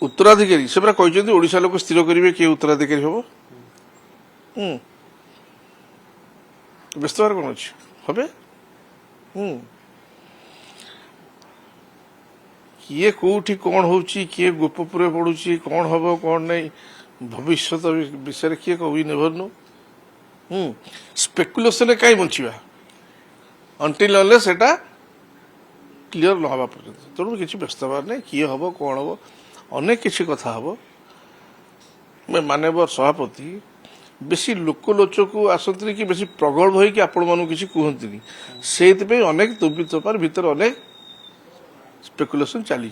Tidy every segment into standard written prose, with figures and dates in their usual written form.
उत्तराधिकारी से कहते ओडिशा लोक स्थिर करेंगे किए उत्तराधिकारी हम व्यस्त हर कौन अच्छे हे किए कौटी कौन हो किए गोपपुर पड़ुची कौन हम कौन नहीं भविष्य विषय किए कह नेभर नो स्पेकुलेशन कहीं बचा अंटिल अनलेस सेटा क्लीयर न हवा पर्यंत तेणु किसी व्यस्त हबार नहीं किए हम कौन हम अनेक किसी कथा हम मानव सभापति बेसी लोकलोचक आसती कि बेसी प्रगल्भ होगी आपण मानू किसी कहते से अनेक दुर्बृत्तपार भितर अनेक स्पेकुलेशन चली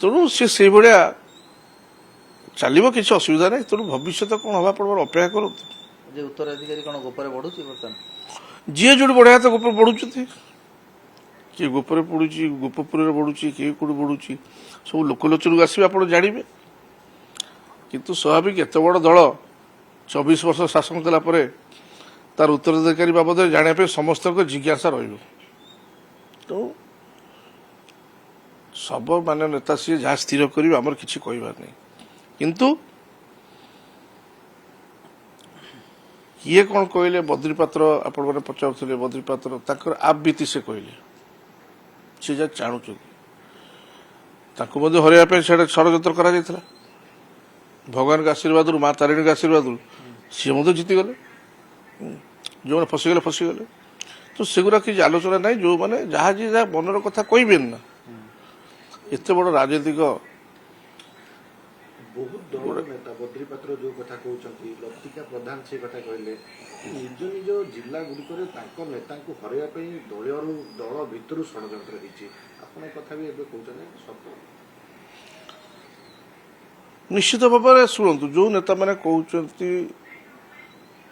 तेणु से भाया चलो किसी असुविधा नहीं तेणु भविष्य कौन हवा पड़े अपेक्षा करूँ उत्तराधिकारी कौन गोपर बढ़ुची जी जो बढ़िया तो गोपर बढ़ुं किए गोपर पड़ुची गोपपुर बढ़ुची किए कौट बढ़ुची सब लोकलोचन आसवे आप जानवे किंतु स्वाभाविक एत बड़ दल 24 वर्ष शासन कलापर तार उत्तराधिकारी बाबद जानापी समस्त जिज्ञासा रही तो सब मान नेता सी जहाँ स्थिर करेंगे आमर किसी कहबार नहीं किंतु किए कौन कहले बद्रीपात्र आपण मैंने पचारे बद्रीपात्र तर आप बीती से कहले सी जहाँ चाणुच्च हरवाई षड्यंत्र करा भगवान का आशीर्वाद माँ तारिणी का आशीर्वाद सी जीतीगले जो मैंने फसीगले फसीगले तो सेगुरा किसी आलोचना ना जो मैंने जहाँ जी जहाँ मनर कथा कहबे ना एत बड़ राजनीतिक बहुत दल नेता बद्रीपात्र जो कथा कहते लतिका प्रधान से कथा कहले निज निज जिला गुड़िक नेता हरवाई दल दल भितर षड्यंत्र होती कथा भी कहते सत निश्चित भाव में शुणु जो नेता मैंने कहते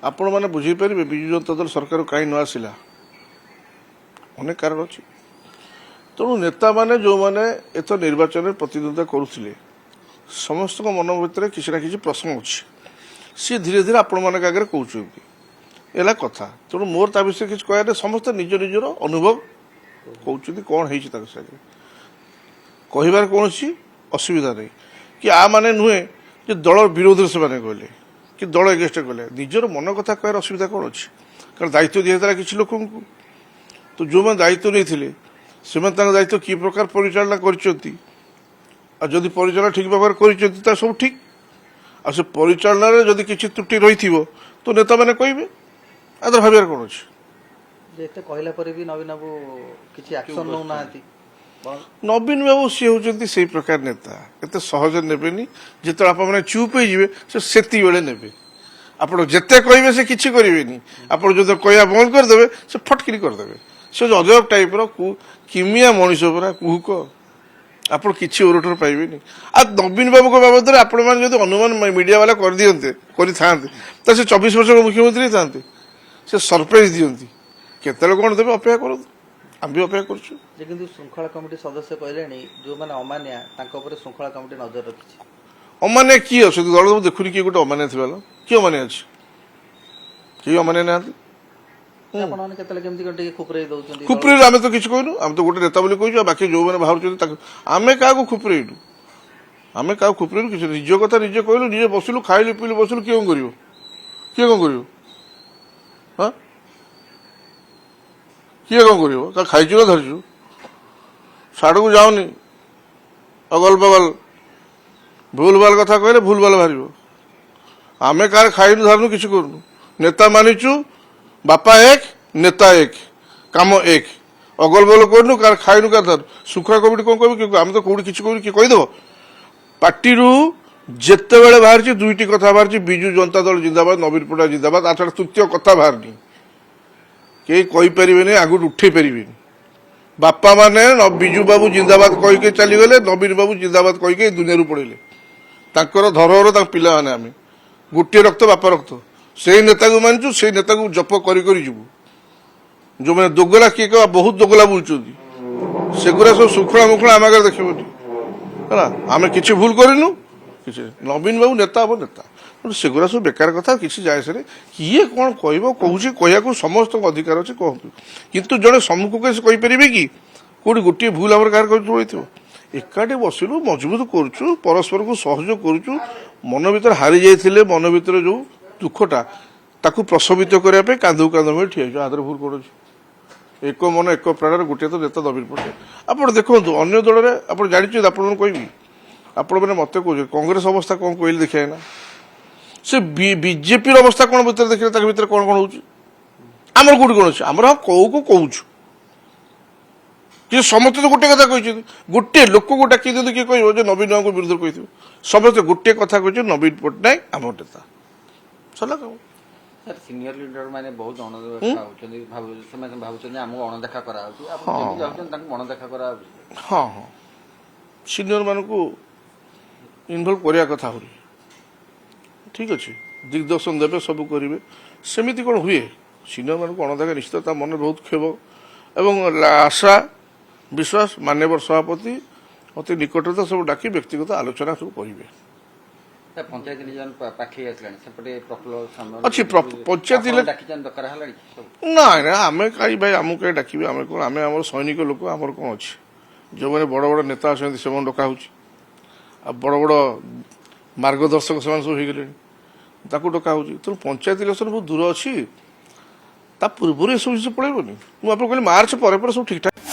आपण मैंने बुझीपारे विजु जनता दल सरकार कहीं न आसला अनेक कारण अच्छी तेणु नेता मैंने जो मैंने एत निर्वाचन में प्रतिद्वंदिता करुले समस्त मन भर किसी ना कि प्रश्न अच्छी सी धीरे धीरे आपण मान आगे कहते है कथा तेणु मोर ता विषय किसी कह समस्त निज निजर अनुभव कहते कौन है कहबार कौन असुविधा नहीं कि आ माने नुहे जो दल विरोध से माने कहले कि दल एगेस्ट कहले निजर मन कथा कह असुविधा कौन अच्छी कारण दायित्व दिया किसी लोक तो जो मैंने दायित्व नहीं से दायित्व कि प्रकार परिचालना करी परिचालना ठीक भाव कर सब ठीक आ परिचालना जदि किसी त्रुटि रही तो नेता मैंने कहे आदर भावार कौन अच्छे कहला भी नवीन बाबू किसी एक्शन नौ नवीन बाबू सी हूँ से प्रकार नेता एत सहज ने जिते आप चुप हो से ने आप जिते कहे से किसी करेंगे आप जो कह बंद करदे से फटकिरी करदे से अजब टाइप किमिया मनीष परा कुहक आप किसी ओरटर पाइबे आ नवीन बाबू बाबद में आपण मैंने जो अनुमान मीडिया वाला कर दियंते तो से 24 वर्ष मुख्यमंत्री था से सरप्राइज दियंती केते कौन देवे अपेक्षा करूँ आम भी अपेक्षा कर श्रृंखला कमिटी सदस्य कहले जो मैंने अमानिया श्रृंखला कमिटी नजर रखी अमानिया किए अच्छे दल देखुनी किए गोटे अमानिया थी किए अमानिया अच्छे किए अमानिया ना खुपरे आम तो किसी कहनु आम तो गोटे नेता बोली कहु बाकी जो मैंने बाहर आम क्या खुपरेलु आम क्या खुपरेलु किसी निज कथा निजे कहलु निजे बसिलु खाइलु पीलु बसिलु किए कौन कर किए कौन कर हाँ किए कौन कर खाइचु ना धरचु साड़ को जाऊनी अगल बगल भूल भाल कथा कहले भूल भाल बाहर आम कार खाइनु धरनु किसी करूनु नेता मानिचु बापा एक नेता एक काम एक अगल बगल करनु कार खाइनु कार धर सुखा कमिटी कौन कह आम तो कौटी किसी कह कहीदेव पार्टी जिते बड़े बाहर दुईटी कथा बाहर विजु जनता दल जिंदाबाद नवीन पट्टनायक जिंदाबाद आ छड़ा तृतीय कथा बाहरनी कई कहींपारे आगुट उठे पारे बापा माने विजु बाबू जिंदाबाद कहीके चलीगले नवीन बाबू जिंदाबाद कहीके दुनिया पड़े तर धरहर पिला माने आम गोटे रक्त बापा रक्त से नेता को मानचु से नेता को जप करू जो मैंने दोगला किए कह बहुत दोगला बुलूँ सेगुरा सब शुखला मुखला आम आगे देखनी है आम कि भूल करूँ किसी नवीन बाबू नेता हम नेता सेगुरा सब बेकार कथा किसी जाए से किए कौन कह कहू समस्त अधिकार अच्छे कहतु कितु जड़े सम्मुख कहींपारे कि कौटी गोटे भूल आम कार ଏକାଠି ବସିଲୁ ମଜବୁତ କରୁଛୁ ପରସ୍ପରକୁ ସହଯୋଗ କରୁଛୁ ମନ ଭିତରେ ହାରି ଯାଇଥିଲେ ମନ ଭିତରେ ଯୋଉ ଦୁଃଖଟା ତାକୁ ପ୍ରଶମିତ କରିବା ପାଇଁ କାନ୍ଧକୁ କାନ୍ଧ ମିଳି ଠିଆ ହେଇଛୁ ଆଦରେ ଭୁଲ କରୁଛୁ ଏକ ମନ ଏକ ପ୍ରାଣରେ ଗୋଟିଏ ତ ନେତା ନବୀନ ପଟ୍ଟନାୟକ ଆପଣ ଦେଖନ୍ତୁ ଅନ୍ୟ ଦଳରେ ଆପଣ ଜାଣିଛନ୍ତି ଆପଣଙ୍କୁ କହିବି ଆପଣମାନେ ମୋତେ କହୁଛନ୍ତି କଂଗ୍ରେସ ଅବସ୍ଥା କ'ଣ କହିଲେ ଦେଖିବା ନା ସେ ବିଜେପିର ଅବସ୍ଥା କ'ଣ ଭିତରେ ଦେଖିଲେ ତାଙ୍କ ଭିତରେ କ'ଣ କ'ଣ ହେଉଛି ଆମର କୋଉଠି କ'ଣ ଅଛି ଆମର କୋଉକୁ କହୁଛୁ କିନ୍ତୁ ସମସ୍ତେ ତ ଗୋଟେ କଥା କହିଛନ୍ତି ଗୋଟିଏ ଲୋକକୁ ଡାକି ଦିଅନ୍ତୁ କିଏ କହିବ ଯେ ନବୀନ ବାବୁଙ୍କ ବିରୁଦ୍ଧରେ କହିଥିବ ସମସ୍ତେ ଗୋଟିଏ କଥା କହିছে ନବୀନ ପଟ୍ଟନାୟକ ଆମ ନେତା ସରିଲା କାମ ସାର୍ ସିନିୟର ଲିଡର ମାନେ ବହୁତ ଅଣଦେଖା ହଉଛନ୍ତି ସେମାନେ ଭାବୁଛନ୍ତି ଆମକୁ ଅଣଦେଖା କରାହେଉଛି ଆପଣ କେମିତି ଭାବୁଛନ୍ତି ତାଙ୍କୁ ଅଣଦେଖା କରାହେଉଛି ହଁ ହଁ ସିନିୟର ମାନଙ୍କୁ ଇନଭଲ୍ଭ କରିବା କଥା ଆହୁରି ଠିକ୍ ଅଛି ଦିଗ୍ଦର୍ଶନ ଦେବେ ସବୁ କରିବେ ସେମିତି କ'ଣ ହୁଏ ସିନିୟର ମାନଙ୍କୁ ଅଣଦେଖା ନିଶ୍ଚିତ ତା ମନରେ ବହୁତ କ୍ଷୋଭ ଏବଂ ଆଶା ବିଶ୍ୱାସ ମାନ୍ୟବର ସଭାପତି ଅତି ନିକଟରେ ତ ସବୁ ଡାକି ବ୍ୟକ୍ତିଗତ ଆଲୋଚନା ସବୁ କରିବେ ପଞ୍ଚାୟତ ନିର୍ବାଚନ ପାଖେଇ ଆସିଲାଣି ସେପଟେ ପ୍ରଫୁଲ୍ଲ ଅଛି ପଞ୍ଚାୟତ ଦରକାର ହେଲାଣି ନାଇଁ ନା ଆମେ କାହିଁ ଭାଇ ଆମକୁ କାହିଁ ଡାକିବେ ଆମେ କ'ଣ ଆମେ ଆମର ସୈନିକ ଲୋକ ଆମର କ'ଣ ଅଛି ଯେଉଁମାନେ ବଡ଼ ବଡ଼ ନେତା ଅଛନ୍ତି ସେମାନେ ଡକା ହେଉଛି ଆଉ ବଡ଼ ବଡ଼ ମାର୍ଗଦର୍ଶକ ସେମାନେ ସବୁ ହେଇଗଲେଣି ତାକୁ ଡକା ହେଉଛି ତେଣୁ ପଞ୍ଚାୟତ ଇଲେକ୍ସନ ବହୁତ ଦୂର ଅଛି ତା ପୂର୍ବରୁ ଏସବୁ ଜିନିଷ ପଳେଇବନି ମୁଁ ଆପଣ କହିଲି ମାର୍ଚ୍ଚ ପରେ ପରେ ସବୁ ଠିକ୍ ଠାକ୍